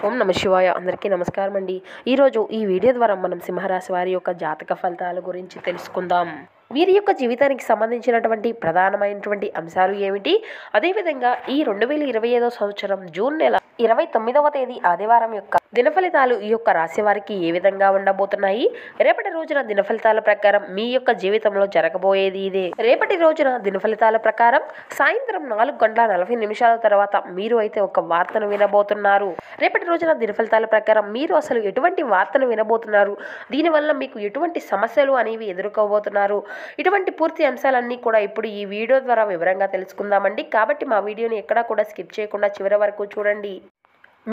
ఓం నమ శివాయ. అందరికీ నమస్కారం అండి. ఈరోజు ఈ వీడియో ద్వారా మనం సింహరాశి వారి యొక్క జాతక ఫలితాల గురించి తెలుసుకుందాం. వీరి యొక్క జీవితానికి సంబంధించినటువంటి ప్రధానమైనటువంటి అంశాలు ఏమిటి, అదేవిధంగా ఈ 2025 సంవత్సరం జూన్ నెల 29వ తేదీ ఆదివారం యొక్క దినఫలితాలు ఈ యొక్క రాశి వారికి ఏ విధంగా ఉండబోతున్నాయి, రేపటి రోజున దినఫలితాల ప్రకారం మీ యొక్క జీవితంలో జరగబోయేది ఇదే. రేపటి రోజున దినఫలితాల ప్రకారం సాయంత్రం 4:40 తర్వాత మీరు అయితే ఒక వార్తను వినబోతున్నారు. రేపటి రోజున దినఫలితాల ప్రకారం మీరు అసలు ఎటువంటి వార్తను వినబోతున్నారు, దీనివల్ల మీకు ఎటువంటి సమస్యలు అనేవి ఎదుర్కోబోతున్నారు, ఇటువంటి పూర్తి అంశాలన్నీ కూడా ఇప్పుడు ఈ వీడియో ద్వారా వివరంగా తెలుసుకుందామండి. కాబట్టి మా వీడియోని ఎక్కడా కూడా స్కిప్ చేయకుండా చివరి వరకు చూడండి.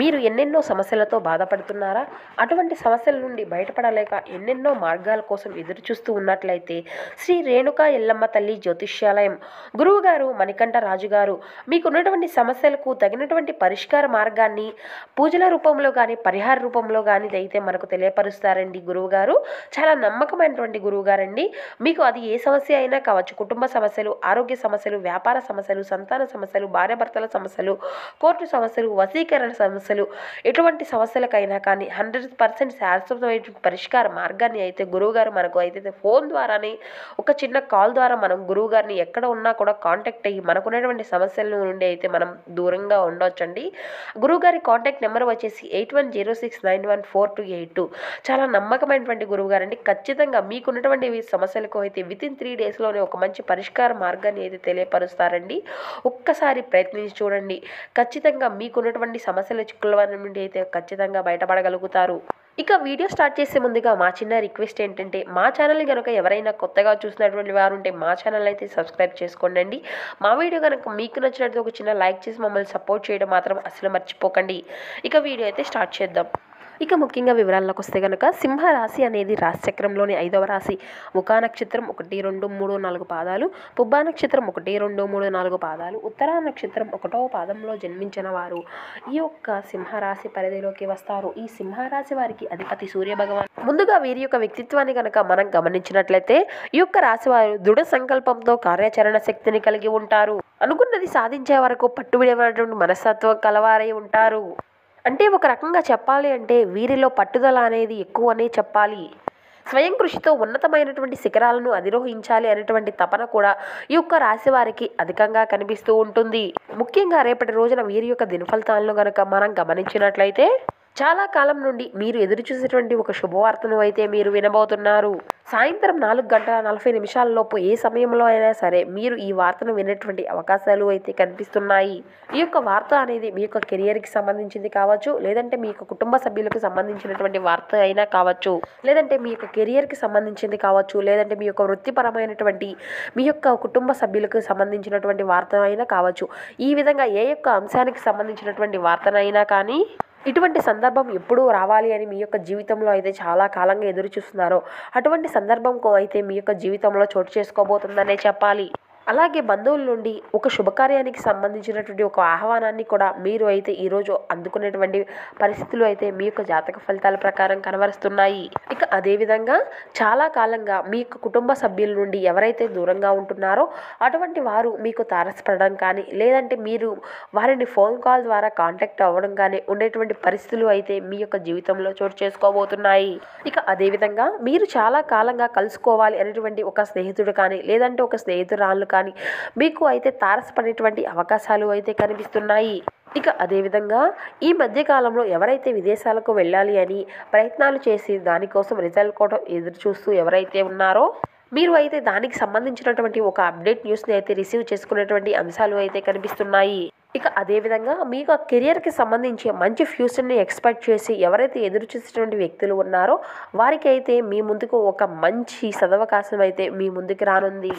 మీరు ఎన్నెన్నో సమస్యలతో బాధపడుతున్నారా? అటువంటి సమస్యల నుండి బయటపడలేక ఎన్నెన్నో మార్గాల కోసం ఎదురు చూస్తూ ఉన్నట్లయితే శ్రీ రేణుకా ఎల్లమ్మ తల్లి జ్యోతిష్యాలయం గురువుగారు మణికంఠ రాజు గారు మీకున్నటువంటి సమస్యలకు తగినటువంటి పరిష్కార మార్గాన్ని పూజల రూపంలో కానీ పరిహార రూపంలో కానీ అయితే మనకు తెలియపరుస్తారండి. గురువుగారు చాలా నమ్మకమైనటువంటి గురువుగారండి. మీకు అది ఏ సమస్య అయినా కావచ్చు, కుటుంబ సమస్యలు, ఆరోగ్య సమస్యలు, వ్యాపార సమస్యలు, సంతాన సమస్యలు, భార్యాభర్తల సమస్యలు, కోర్టు సమస్యలు, వశీకరణ సమస్యలు, ఎటువంటి సమస్యలకైనా కానీ 100% శాశ్వతమైన పరిష్కార మార్గాన్ని అయితే గురువుగారు మనకు అయితే ఫోన్ ద్వారానే ఒక చిన్న కాల్ ద్వారా మనం గురువుగారిని ఎక్కడ ఉన్నా కూడా కాంటాక్ట్ అయ్యి మనకున్నటువంటి సమస్యల నుండి అయితే మనం దూరంగా ఉండొచ్చండి. గురువుగారి కాంటాక్ట్ నెంబర్ వచ్చేసి 8106914282. చాలా నమ్మకమైనటువంటి గురువుగారండి. ఖచ్చితంగా మీకున్నటువంటి సమస్యలకు అయితే వితిన్ 3 డేస్లోనే ఒక మంచి పరిష్కార మార్గాన్ని అయితే తెలియపరుస్తారండి. ఒక్కసారి ప్రయత్నించి చూడండి. ఖచ్చితంగా మీకున్నటువంటి సమస్యల చిక్కుల నుండి అయితే ఖచ్చితంగా బయటపడగలుగుతారు. ఇక వీడియో స్టార్ట్ చేసే ముందుగా మా చిన్న రిక్వెస్ట్ ఏంటంటే, మా ఛానల్ని కనుక ఎవరైనా కొత్తగా చూసినటువంటి వారు ఉంటే మా ఛానల్ అయితే సబ్స్క్రైబ్ చేసుకోండి. మా వీడియో కనుక మీకు నచ్చినట్టు ఒక చిన్న లైక్ చేసి మమ్మల్ని సపోర్ట్ చేయడం మాత్రం అసలు మర్చిపోకండి. ఇక వీడియో అయితే స్టార్ట్ చేద్దాం. ఇక ముఖ్యంగా వివరాల్లోకి వస్తే కనుక సింహరాశి అనేది రాశిచక్రంలోని 5వ రాశి. ముఖా నక్షత్రం 1, 2, 3, 4 పాదాలు, పుబ్బా నక్షత్రం 1, 2, 3, 4 పాదాలు, ఉత్తరా నక్షత్రం 1వ పాదంలో జన్మించిన వారు ఈ యొక్క సింహరాశి పరిధిలోకి వస్తారు. ఈ సింహరాశి వారికి అధిపతి సూర్య భగవాన్. ముందుగా వీరి యొక్క వ్యక్తిత్వాన్ని కనుక మనం గమనించినట్లయితే ఈ యొక్క రాశి వారు దృఢ సంకల్పంతో కార్యాచరణ శక్తిని కలిగి ఉంటారు. అనుకున్నది సాధించే వరకు పట్టుబడినటువంటి మనస్తత్వం కలవారై ఉంటారు. అంటే ఒక రకంగా చెప్పాలి అంటే వీరిలో పట్టుదల అనేది ఎక్కువనే చెప్పాలి. స్వయం కృషితో ఉన్నతమైనటువంటి శిఖరాలను అధిరోహించాలి అనేటువంటి తపన కూడా ఈ యొక్క రాశి వారికి అధికంగా కనిపిస్తూ ఉంటుంది. ముఖ్యంగా రేపటి రోజున వీరి యొక్క దినఫలితాలను కనుక మనం గమనించినట్లయితే చాలా కాలం నుండి మీరు ఎదురు చూసేటువంటి ఒక శుభవార్తను అయితే మీరు వినబోతున్నారు. సాయంత్రం 4:40 ఏ సమయంలో అయినా సరే మీరు ఈ వార్తను వినేటువంటి అవకాశాలు అయితే కనిపిస్తున్నాయి. ఈ యొక్క వార్త అనేది మీ యొక్క కెరియర్కి సంబంధించింది కావచ్చు, లేదంటే మీ యొక్క కుటుంబ సభ్యులకు సంబంధించినటువంటి వార్త అయినా కావచ్చు, లేదంటే మీ యొక్క కెరియర్కి సంబంధించింది కావచ్చు, లేదంటే మీ యొక్క వృత్తిపరమైనటువంటి మీ యొక్క కుటుంబ సభ్యులకు సంబంధించినటువంటి వార్త అయినా కావచ్చు. ఈ విధంగా ఏ యొక్క అంశానికి సంబంధించినటువంటి వార్తనైనా కానీ ఇటువంటి సందర్భం ఎప్పుడూ రావాలి అని మీ యొక్క జీవితంలో అయితే చాలా కాలంగా ఎదురు చూస్తున్నారో అటువంటి సందర్భం అయితే మీ యొక్క జీవితంలో చోటు చేసుకోబోతుందనే చెప్పాలి. అలాగే బంధువుల నుండి ఒక శుభకార్యానికి సంబంధించినటువంటి ఒక ఆహ్వానాన్ని కూడా మీరు అయితే ఈరోజు అందుకునేటువంటి పరిస్థితులు అయితే మీ యొక్క జాతక ఫలితాల ప్రకారం కనబరుస్తున్నాయి. ఇక అదేవిధంగా చాలా కాలంగా మీ యొక్క కుటుంబ సభ్యుల నుండి ఎవరైతే దూరంగా ఉంటున్నారో అటువంటి వారు మీకు తారసపడడం కానీ, లేదంటే మీరు వారిని ఫోన్ కాల్ ద్వారా కాంటాక్ట్ అవ్వడం కానీ ఉండేటువంటి పరిస్థితులు అయితే మీ యొక్క జీవితంలో చోటు చేసుకోబోతున్నాయి. ఇక అదేవిధంగా మీరు చాలా కాలంగా కలుసుకోవాలి అనేటువంటి ఒక స్నేహితుడు కానీ, లేదంటే ఒక స్నేహితురాళ్ళు కానీ మీకు అయితే తారసపడేటువంటి అవకాశాలు అయితే కనిపిస్తున్నాయి. ఇక అదేవిధంగా ఈ మధ్యకాలంలో ఎవరైతే విదేశాలకు వెళ్ళాలి అని ప్రయత్నాలు చేసి దానికోసం రిజల్ట్ కోసం ఎదురు చూస్తూ ఎవరైతే ఉన్నారో మీరు అయితే దానికి సంబంధించినటువంటి ఒక అప్డేట్ న్యూస్ని అయితే రిసీవ్ చేసుకునేటువంటి అంశాలు అయితే కనిపిస్తున్నాయి. ఇక అదేవిధంగా మీకు కెరియర్కి సంబంధించి మంచి ఫ్యూచర్ని ఎక్స్పెక్ట్ చేసి ఎవరైతే ఎదురు చూసేటువంటి వ్యక్తులు ఉన్నారో వారికి అయితే మీ ముందుకు ఒక మంచి సదవకాశం అయితే మీ ముందుకు రానుంది.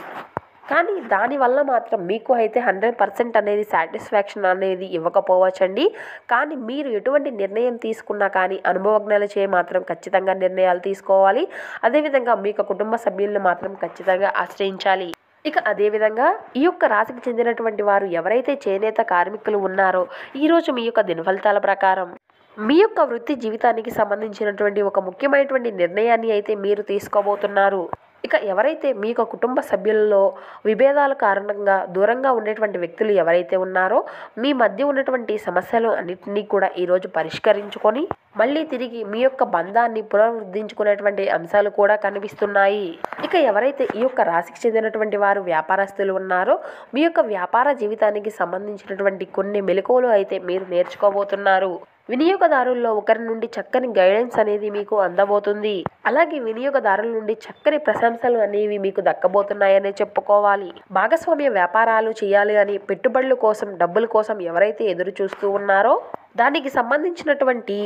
కానీ దానివల్ల మాత్రం మీకు అయితే 100% అనేది సాటిస్ఫాక్షన్ అనేది ఇవ్వకపోవచ్చండి. కానీ మీరు ఎటువంటి నిర్ణయం తీసుకున్నా కానీ అనుభవజ్ఞాలు చే మాత్రం ఖచ్చితంగా నిర్ణయాలు తీసుకోవాలి. అదేవిధంగా మీ యొక్క కుటుంబ సభ్యులను మాత్రం ఖచ్చితంగా ఆశ్రయించాలి. ఇక అదేవిధంగా ఈ యొక్క రాశికి చెందినటువంటి వారు ఎవరైతే చేనేత కార్మికులు ఉన్నారో ఈరోజు మీ యొక్క దినఫలితాల ప్రకారం మీ యొక్క వృత్తి జీవితానికి సంబంధించినటువంటి ఒక ముఖ్యమైనటువంటి నిర్ణయాన్ని అయితే మీరు తీసుకోబోతున్నారు. ఇక ఎవరైతే మీ యొక్క కుటుంబ సభ్యులలో విభేదాల కారణంగా దూరంగా ఉండేటువంటి వ్యక్తులు ఎవరైతే ఉన్నారో మీ మధ్య ఉన్నటువంటి సమస్యలు అన్నింటినీ కూడా ఈరోజు పరిష్కరించుకొని మళ్ళీ తిరిగి మీ యొక్క బంధాన్ని పునరుద్ధరించుకునేటువంటి అంశాలు కూడా కనిపిస్తున్నాయి. ఇక ఎవరైతే ఈ యొక్క రాశికి చెందినటువంటి వారు వ్యాపారస్తులు ఉన్నారో మీ యొక్క వ్యాపార జీవితానికి సంబంధించినటువంటి కొన్ని మెలకువలు అయితే మీరు నేర్చుకోబోతున్నారు. వినియోగదారుల్లో ఒకరి నుండి చక్కని గైడెన్స్ అనేది మీకు అందబోతుంది. అలాగే వినియోగదారుల నుండి చక్కని ప్రశంసలు అనేవి మీకు దక్కబోతున్నాయనే చెప్పుకోవాలి. భాగస్వామ్య వ్యాపారాలు చేయాలి అని పెట్టుబడుల కోసం డబ్బుల కోసం ఎవరైతే ఎదురు చూస్తూ ఉన్నారో దానికి సంబంధించినటువంటి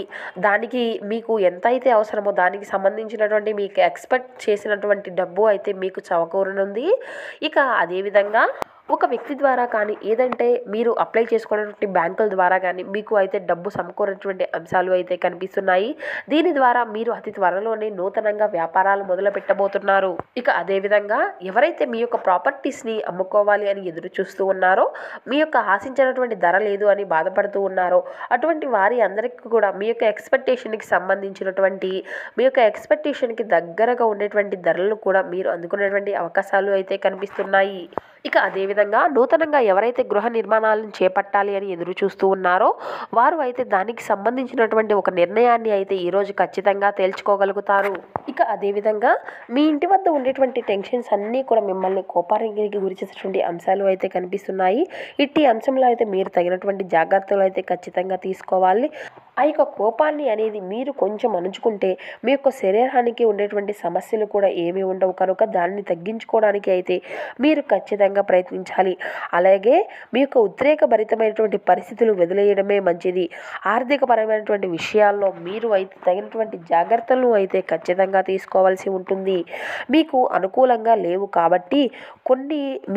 దానికి మీకు ఎంత అయితే అవసరమో దానికి సంబంధించినటువంటి మీకు ఎక్స్పెక్ట్ చేసినటువంటి డబ్బు అయితే మీకు చవకూరనుంది. ఇక అదేవిధంగా ఒక వ్యక్తి ద్వారా కానీ ఏదంటే మీరు అప్లై చేసుకున్నటువంటి బ్యాంకుల ద్వారా కానీ మీకు అయితే డబ్బు సమకూరేటువంటి అంశాలు అయితే కనిపిస్తున్నాయి. దీని ద్వారా మీరు అతి త్వరలోనే నూతనంగా వ్యాపారాలు మొదలు పెట్టబోతున్నారు. ఇక అదేవిధంగా ఎవరైతే మీ యొక్క ప్రాపర్టీస్ని అమ్ముకోవాలి అని ఎదురు చూస్తూ ఉన్నారో మీ యొక్క ఆశించినటువంటి ధర లేదు అని బాధపడుతూ ఉన్నారో అటువంటి వారి అందరికీ కూడా మీ యొక్క ఎక్స్పెక్టేషన్కి సంబంధించినటువంటి మీ యొక్క ఎక్స్పెక్టేషన్కి దగ్గరగా ఉండేటువంటి ధరలు కూడా మీరు అందుకునేటువంటి అవకాశాలు అయితే కనిపిస్తున్నాయి. ఇక అదేవిధంగా నూతనంగా ఎవరైతే గృహ నిర్మాణాలను చేపట్టాలి అని ఎదురు చూస్తూ ఉన్నారో వారు అయితే దానికి సంబంధించినటువంటి ఒక నిర్ణయాన్ని అయితే ఈరోజు ఖచ్చితంగా తేల్చుకోగలుగుతారు. ఇక అదేవిధంగా మీ ఇంటి వద్ద ఉండేటువంటి టెన్షన్స్ అన్నీ కూడా మిమ్మల్ని కోపానికి గురి చేసేటువంటి అంశాలు అయితే కనిపిస్తున్నాయి. ఇట్టి అంశంలో అయితే మీరు తగినటువంటి జాగ్రత్తలు అయితే ఖచ్చితంగా తీసుకోవాలి. ఆ యొక్క కోపాన్ని అనేది మీరు కొంచెం అణుచుకుంటే మీ యొక్క శరీరానికి ఉండేటువంటి సమస్యలు కూడా ఏమీ ఉండవు కనుక దాన్ని తగ్గించుకోవడానికి అయితే మీరు ఖచ్చితంగా ప్రయత్నించాలి. అలాగే మీ యొక్క ఉద్రేకభరితమైనటువంటి పరిస్థితులు వదిలేయడమే మంచిది. ఆర్థికపరమైనటువంటి విషయాల్లో మీరు అయితే తగినటువంటి జాగ్రత్తలను అయితే ఖచ్చితంగా తీసుకోవాల్సి ఉంటుంది. మీకు అనుకూలంగా లేవు కాబట్టి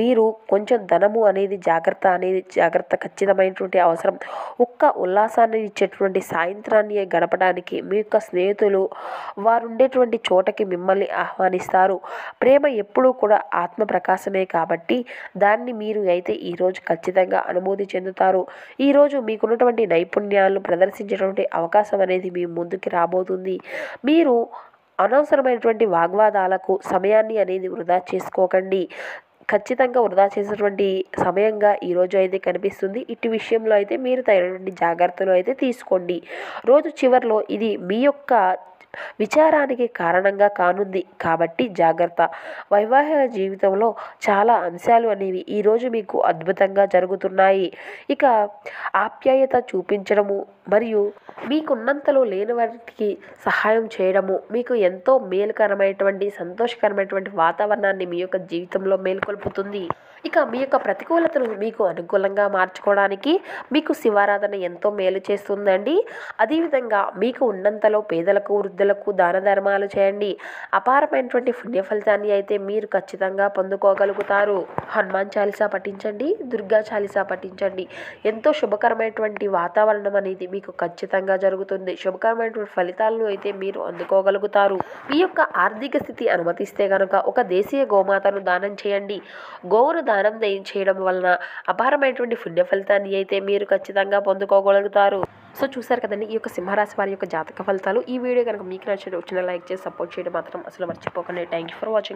మీరు కొంచెం ధనము అనేది జాగ్రత్త ఖచ్చితమైనటువంటి అవసరం. ఒక్క ఉల్లాసాన్ని ఇచ్చేటువంటి సాయంత్రాన్ని గడపడానికి మీ యొక్క స్నేహితులు వారు ఉండేటువంటి చోటకి మిమ్మల్ని ఆహ్వానిస్తారు. ప్రేమ ఎప్పుడూ కూడా ఆత్మ ప్రకాశమే కాబట్టి దాన్ని మీరు అయితే ఈరోజు ఖచ్చితంగా అనుభూతి చెందుతారు. ఈరోజు మీకున్నటువంటి నైపుణ్యాలను ప్రదర్శించేటువంటి అవకాశం అనేది మీ ముందుకి రాబోతుంది. మీరు అనవసరమైనటువంటి వాగ్వాదాలకు సమయాన్ని అనేది వృధా చేసుకోకండి. ఖచ్చితంగా వృధా చేసేటువంటి సమయంగా ఈరోజు అయితే కనిపిస్తుంది. ఇటు విషయంలో అయితే మీరు తగినటువంటి జాగ్రత్తలు అయితే తీసుకోండి. రోజు చివరిలో ఇది మీ యొక్క విచారానికి కారణంగా కానుంది కాబట్టి జాగ్రత్త. వైవాహిక జీవితంలో చాలా అంశాలు అనేవి ఈరోజు మీకు అద్భుతంగా జరుగుతున్నాయి. ఇక ఆప్యాయత చూపించడము మరియు మీకున్నంతలో లేని వారికి సహాయం చేయడము మీకు ఎంతో మేలుకరమైనటువంటి సంతోషకరమైనటువంటి వాతావరణాన్ని మీ యొక్క జీవితంలో మేల్కొల్పుతుంది. ఇక మీ యొక్క ప్రతికూలతను మీకు అనుకూలంగా మార్చుకోవడానికి మీకు శివారాధన ఎంతో మేలు చేస్తుందండి. అదేవిధంగా మీకు ఉన్నంతలో పేదలకు వృద్ధులకు దాన ధర్మాలు చేయండి. అపారమైనటువంటి పుణ్య ఫలితాన్ని అయితే మీరు ఖచ్చితంగా పొందుకోగలుగుతారు. హనుమాన్ చాలీసా పఠించండి, దుర్గా చాలీసా పఠించండి. ఎంతో శుభకరమైనటువంటి వాతావరణం అనేది మీకు ఖచ్చితంగా జరుగుతుంది. శుభకరమైనటువంటి ఫలితాలను అయితే మీరు అందుకోగలుగుతారు. మీ యొక్క ఆర్థిక స్థితి అనుమతిస్తే కనుక ఒక దేశీయ గోమాతను దానం చేయండి. గోవును దానం చేయడం వలన అపారమైనటువంటి పుణ్య ఫలితాన్ని అయితే మీరు ఖచ్చితంగా పొందుకోగలుగుతారు. సో చూసారు కదండి ఈ యొక్క సింహరాశి వారి యొక్క జాతక ఫలితాలు. ఈ వీడియో కనుక మీకు నచ్చినట్టు లైక్ చేసి సపోర్ట్ చేయడం మాత్రం అసలు మర్చిపోకండి. Thank you for watching.